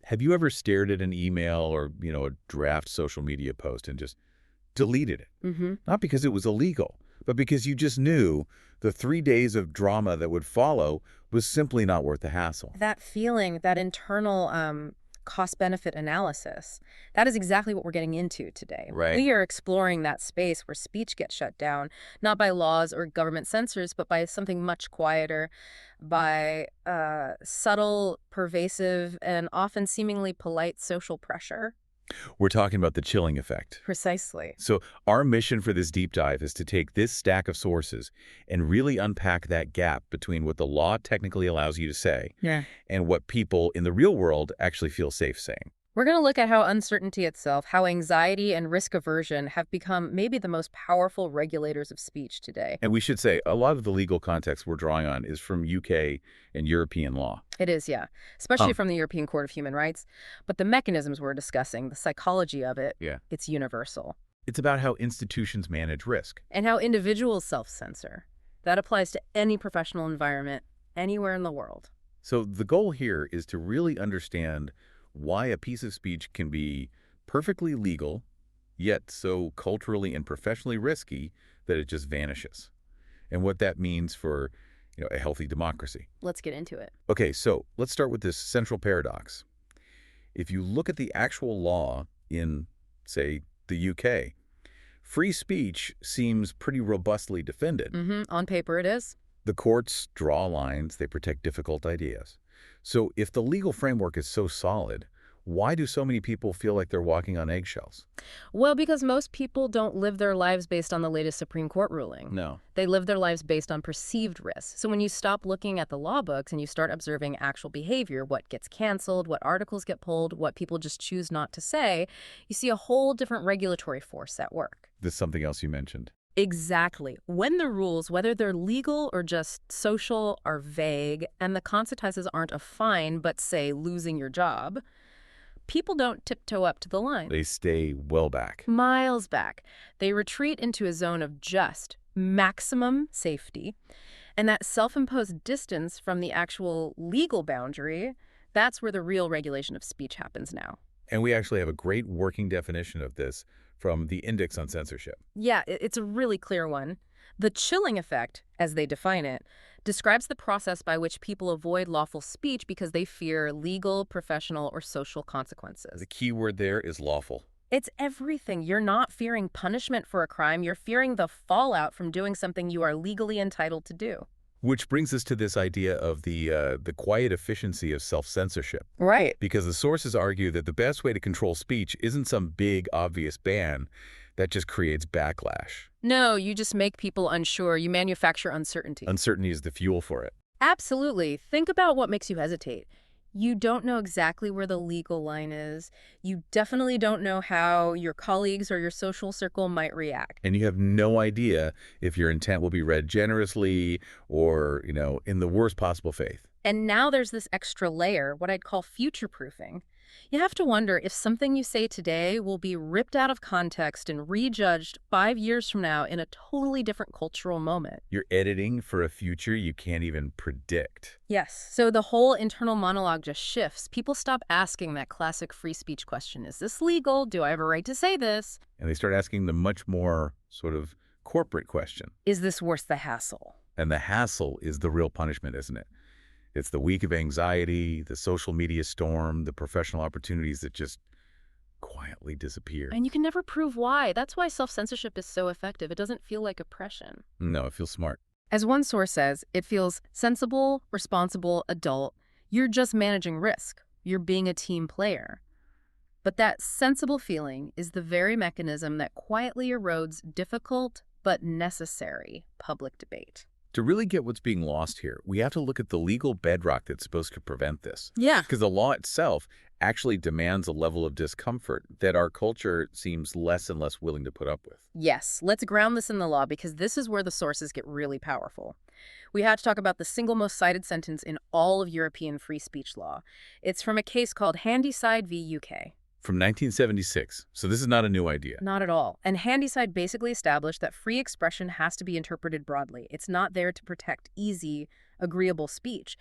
Have you ever stared at an email or, a draft social media post and just deleted it? Not because it was illegal, but because you just knew the 3 days of drama that would follow was simply not worth the hassle. That feeling, that internal cost-benefit analysis, that is exactly what we're getting into today. Right. We are exploring that space where speech gets shut down, not by laws or government censors, but by something much quieter, by subtle, pervasive, and often seemingly polite social pressure. We're talking about the chilling effect. Precisely. So our mission for this deep dive is to take this stack of sources and really unpack that gap between what the law technically allows you to say and what people in the real world actually feel safe saying. We're going to look at how uncertainty itself, how anxiety and risk aversion have become maybe the most powerful regulators of speech today. And we should say a lot of the legal context we're drawing on is from UK and European law. It is, yeah, especially from the European Court of Human Rights. But the mechanisms we're discussing, the psychology of it, it's universal. It's about how institutions manage risk. And how individuals self-censor. That applies to any professional environment, anywhere in the world. So the goal here is to really understand why a piece of speech can be perfectly legal, yet so culturally and professionally risky that it just vanishes, and what that means for a healthy democracy. Let's get into it. Okay, so let's start with this central paradox. If you look at the actual law in, say, the UK, free speech seems pretty robustly defended. On paper it is. The courts draw lines, they protect difficult ideas. So if the legal framework is so solid, why do so many people feel like they're walking on eggshells? Well, because most people don't live their lives based on the latest Supreme Court ruling. No. They live their lives based on perceived risks. So when you stop looking at the law books and you start observing actual behavior, what gets canceled, what articles get pulled, what people just choose not to say, you see a whole different regulatory force at work. This is something else you mentioned. Exactly. When the rules, whether they're legal or just social, are vague, and the consequences aren't a fine, but say losing your job, people don't tiptoe up to the line. They stay well back. Miles back. They retreat into a zone of just maximum safety. And that self-imposed distance from the actual legal boundary, that's where the real regulation of speech happens now. And we actually have a great working definition of this from the Index on Censorship. Yeah, it's a really clear one. The chilling effect, as they define it, describes the process by which people avoid lawful speech because they fear legal, professional, or social consequences. The key word there is lawful. It's everything. You're not fearing punishment for a crime. You're fearing the fallout from doing something you are legally entitled to do. Which brings us to this idea of the quiet efficiency of self-censorship. Right. Because the sources argue that the best way to control speech isn't some big, obvious ban that just creates backlash. No, you just make people unsure. You manufacture uncertainty. Uncertainty is the fuel for it. Absolutely. Think about what makes you hesitate. You don't know exactly where the legal line is. You definitely don't know how your colleagues or your social circle might react. And you have no idea if your intent will be read generously or, in the worst possible faith. And now there's this extra layer, what I'd call future-proofing. You have to wonder if something you say today will be ripped out of context and rejudged 5 years from now in a totally different cultural moment. You're editing for a future you can't even predict. Yes. So the whole internal monologue just shifts. People stop asking that classic free speech question. Is this legal? Do I have a right to say this? And they start asking the much more sort of corporate question. Is this worth the hassle? And the hassle is the real punishment, isn't it? It's the week of anxiety, the social media storm, the professional opportunities that just quietly disappear. And you can never prove why. That's why self-censorship is so effective. It doesn't feel like oppression. No, it feels smart. As one source says, it feels sensible, responsible, adult. You're just managing risk. You're being a team player. But that sensible feeling is the very mechanism that quietly erodes difficult but necessary public debate. To really get what's being lost here, we have to look at the legal bedrock that's supposed to prevent this. Yeah. Because the law itself actually demands a level of discomfort that our culture seems less and less willing to put up with. Yes, let's ground this in the law because this is where the sources get really powerful. We have to talk about the single most cited sentence in all of European free speech law. It's from a case called Handyside v. UK. From 1976, so this is not a new idea. Not at all. And Handyside basically established that free expression has to be interpreted broadly. It's not there to protect easy, agreeable speech.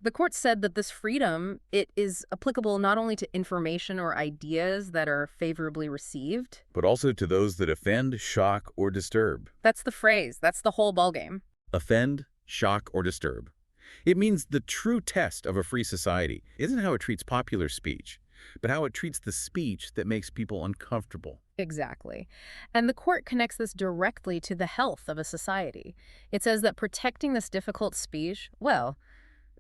The court said that this freedom, it is applicable not only to information or ideas that are favorably received. But also to those that offend, shock, or disturb. That's the phrase. That's the whole ballgame. Offend, shock, or disturb. It means the true test of a free society isn't how it treats popular speech, but how it treats the speech that makes people uncomfortable. Exactly. And the court connects this directly to the health of a society. It says that protecting this difficult speech, well,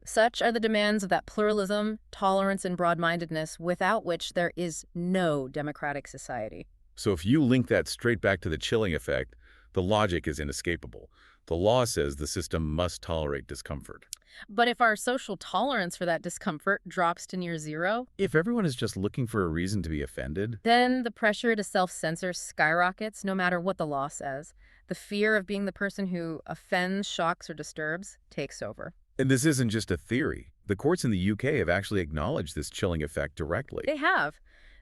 such are the demands of that pluralism, tolerance, and broad-mindedness without which there is no democratic society. So if you link that straight back to the chilling effect, the logic is inescapable. The law says the system must tolerate discomfort. But if our social tolerance for that discomfort drops to near zero, If everyone is just looking for a reason to be offended, then the pressure to self-censor skyrockets no matter what the law says. The fear of being the person who offends, shocks, or disturbs takes over. and this isn't just a theory. The courts in the UK have actually acknowledged this chilling effect directly. They have.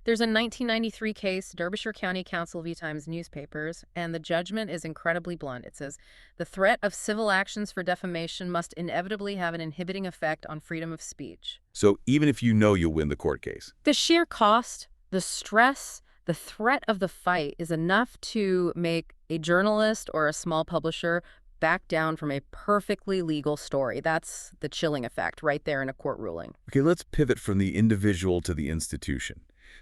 There's a 1993 case, Derbyshire County Council v. Times newspapers, and the judgment is incredibly blunt. It says, the threat of civil actions for defamation must inevitably have an inhibiting effect on freedom of speech. So even if you know you'll win the court case, The sheer cost, the stress, the threat of the fight is enough to make a journalist or a small publisher back down from a perfectly legal story. That's the chilling effect right there in a court ruling. okay, let's pivot from the individual to the institution,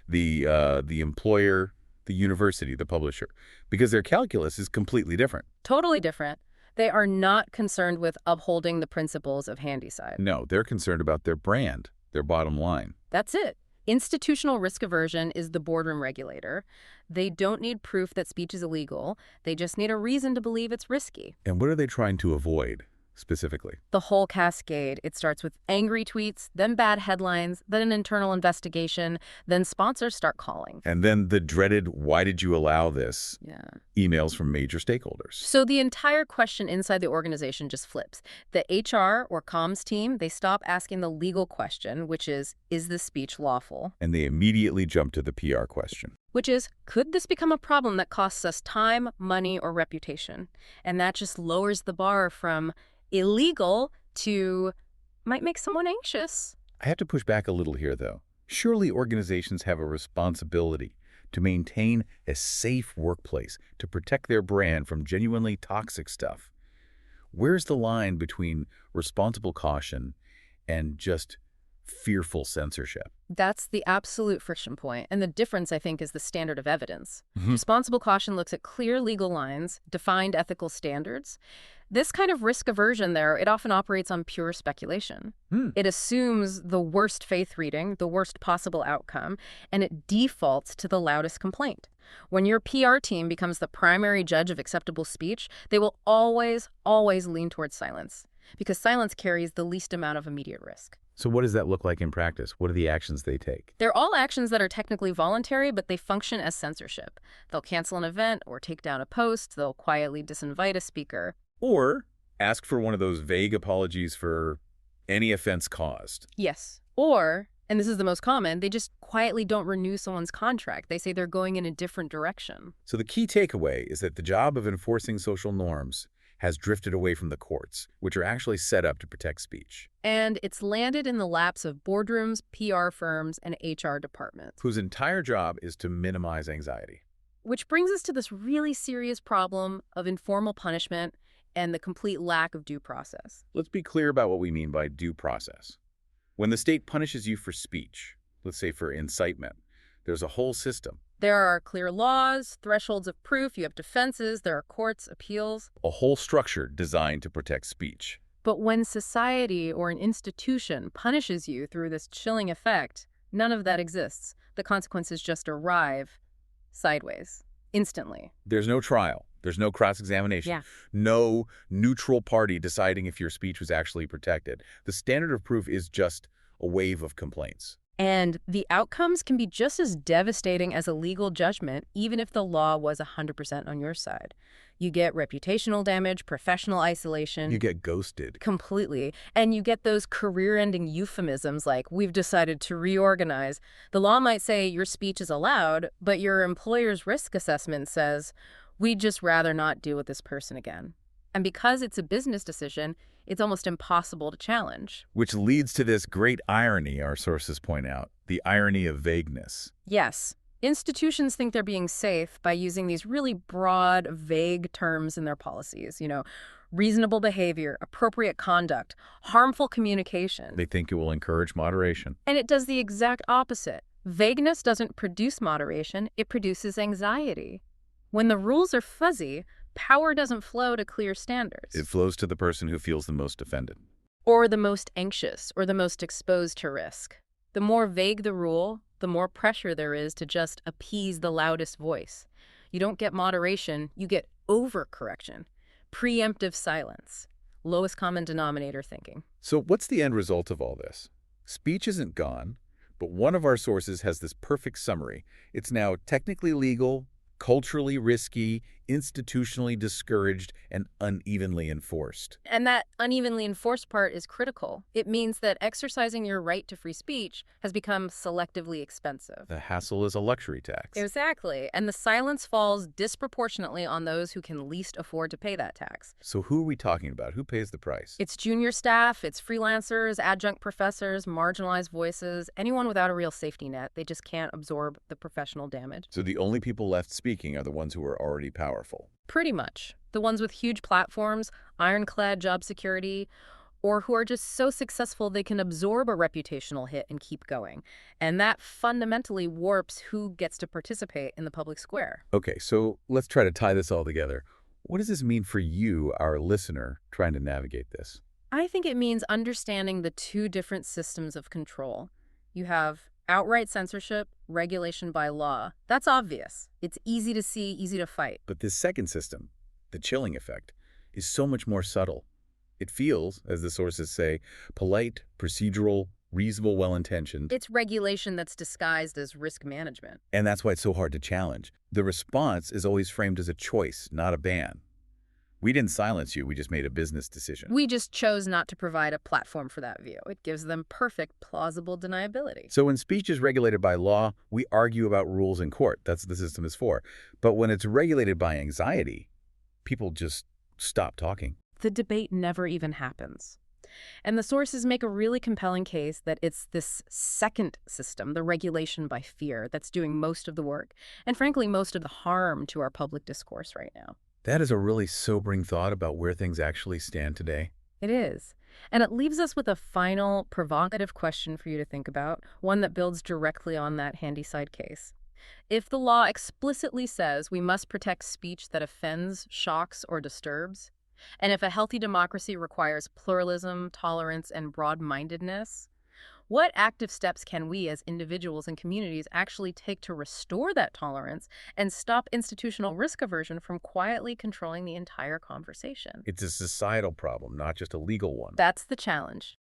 the employer, the university, the publisher, because their calculus is completely different. Totally different. They are not concerned with upholding the principles of handicide. No, they're concerned about their brand, their bottom line. That's it. Institutional risk aversion is the boardroom regulator. They don't need proof that speech is illegal. They just need a reason to believe it's risky. And what are they trying to avoid, specifically? The whole cascade. It starts with angry tweets, then bad headlines, then an internal investigation, then sponsors start calling. And then the dreaded, why did you allow this? Yeah. Emails from major stakeholders. So the entire question inside the organization just flips. The HR or comms team, they stop asking the legal question, which is this speech lawful? And they immediately jump to the PR question. Which is, could this become a problem that costs us time, money, or reputation? And that just lowers the bar from illegal to might make someone anxious. I have to push back a little here, though. Surely organizations have a responsibility to maintain a safe workplace, to protect their brand from genuinely toxic stuff. Where's the line between responsible caution and just fearful censorship? That's the absolute friction point. And the difference, I think, is the standard of evidence. Mhm. Responsible caution looks at clear legal lines, defined ethical standards. This kind of risk aversion there, it often operates on pure speculation. It assumes the worst faith reading, the worst possible outcome, and it defaults to the loudest complaint. When your PR team becomes the primary judge of acceptable speech, they will always, always lean towards silence, because silence carries the least amount of immediate risk. So what does that look like in practice? What are the actions they take? They're all actions that are technically voluntary, but they function as censorship. They'll cancel an event or take down a post. They'll quietly disinvite a speaker. Or ask for one of those vague apologies for any offense caused. Yes. Or, and this is the most common, they just quietly don't renew someone's contract. They say they're going in a different direction. So the key takeaway is that the job of enforcing social norms has drifted away from the courts, which are actually set up to protect speech, And it's landed in the laps of boardrooms, PR firms, and HR departments. whose entire job is to minimize anxiety. Which brings us to this really serious problem of informal punishment and the complete lack of due process. Let's be clear about what we mean by due process. When the state punishes you for speech, let's say for incitement, there's a whole system, There are clear laws, thresholds of proof, you have defenses, there are courts, appeals. a whole structure designed to protect speech. But when society or an institution punishes you through this chilling effect, none of that exists. The consequences just arrive sideways, instantly. There's no trial. There's no cross-examination. Yeah. No neutral party deciding if your speech was actually protected. The standard of proof is just a wave of complaints. And the outcomes can be just as devastating as a legal judgment, even if the law was 100% on your side. You get reputational damage, professional isolation. You get ghosted. Completely. And you get those career-ending euphemisms like, we've decided to reorganize. The law might say your speech is allowed, but your employer's risk assessment says, we'd just rather not deal with this person again. And because it's a business decision, it's almost impossible to challenge. Which leads to this great irony, our sources point out, the irony of vagueness. Yes, institutions think they're being safe by using these really broad, vague terms in their policies. Reasonable behavior, appropriate conduct, harmful communication. They think it will encourage moderation. And it does the exact opposite. Vagueness doesn't produce moderation, it produces anxiety. When the rules are fuzzy, power doesn't flow to clear standards. It flows to the person who feels the most offended. Or the most anxious, or the most exposed to risk. The more vague the rule, the more pressure there is to just appease the loudest voice. You don't get moderation, you get overcorrection, preemptive silence, lowest common denominator thinking. So what's the end result of all this? Speech isn't gone, but one of our sources has this perfect summary. It's now technically legal, culturally risky, institutionally discouraged, and unevenly enforced. And that unevenly enforced part is critical. It means that exercising your right to free speech has become selectively expensive. The hassle is a luxury tax. Exactly. And the silence falls disproportionately on those who can least afford to pay that tax. So who are we talking about? Who pays the price? It's junior staff, it's freelancers, adjunct professors, marginalized voices, anyone without a real safety net. They just can't absorb the professional damage. So the only people left speaking are the ones who are already powerful. Pretty much. The ones with huge platforms, ironclad job security, or who are just so successful they can absorb a reputational hit and keep going. And that fundamentally warps who gets to participate in the public square. Okay, so let's try to tie this all together. What does this mean for you, our listener, trying to navigate this? I think it means understanding the two different systems of control. You have outright censorship, regulation by law. That's obvious. It's easy to see, easy to fight. But this second system, the chilling effect, is so much more subtle. It feels, as the sources say, polite, procedural, reasonable, well-intentioned. It's regulation that's disguised as risk management. And that's why it's so hard to challenge. The response is always framed as a choice, not a ban. We didn't silence you, we just made a business decision. We just chose not to provide a platform for that view. It gives them perfect, plausible deniability. So when speech is regulated by law, we argue about rules in court. That's what the system is for. But when it's regulated by anxiety, people just stop talking. The debate never even happens. And the sources make a really compelling case that it's this second system, the regulation by fear, that's doing most of the work, and frankly, most of the harm to our public discourse right now. That is a really sobering thought about where things actually stand today. It is. And it leaves us with a final, provocative question for you to think about, one that builds directly on that handy side case. If the law explicitly says we must protect speech that offends, shocks, or disturbs, and if a healthy democracy requires pluralism, tolerance, and broad-mindedness, what active steps can we as individuals and communities actually take to restore that tolerance and stop institutional risk aversion from quietly controlling the entire conversation? It's a societal problem, not just a legal one. That's the challenge.